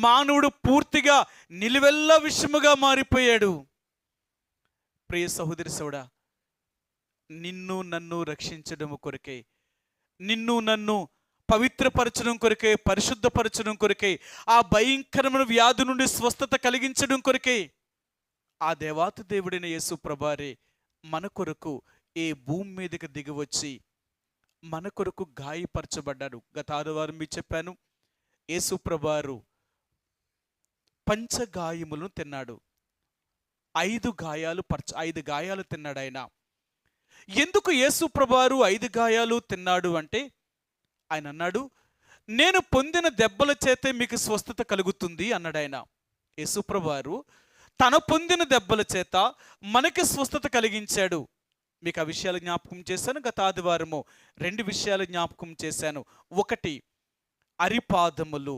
మానవుడు పూర్తిగా నిలువెల్లా విషముగా మారిపోయాడు. ప్రియ సహోదరి సోడా, నిన్ను నన్ను రక్షించడం కొరకే, నిన్ను నన్ను పవిత్రపరచడం కొరకే, పరిశుద్ధపరచడం కొరకే, ఆ భయంకరమైన వ్యాధి నుండి స్వస్థత కలిగించడం కొరకే ఆ దేవాతి దేవుడైన యేసు ప్రభువారే మన కొరకు ఈ భూమి మీదకి దిగివచ్చి మన కొరకు గాయపరచబడ్డాడు. గత ఆదివారం మీకు చెప్పాను, యేసు ప్రభువారు పంచగాయములను తిన్నాడు. 5 గాయాలు తిన్నాడు ఆయన. ఎందుకు యేసు ప్రభువారు 5 గాయాలు తిన్నాడు అంటే, ఆయన అన్నాడు, నేను పొందిన దెబ్బల చేతే మీకు స్వస్థత కలుగుతుంది అన్నాడు ఆయన. యేసు ప్రభువారు తన పొందిన దెబ్బల చేత మనకి స్వస్థత కలిగించాడు. మీకు ఆ విషయాలు జ్ఞాపకం చేశాను. గత ఆదివారము 2 విషయాలు జ్ఞాపకం చేశాను. ఒకటి, అరిపాదములు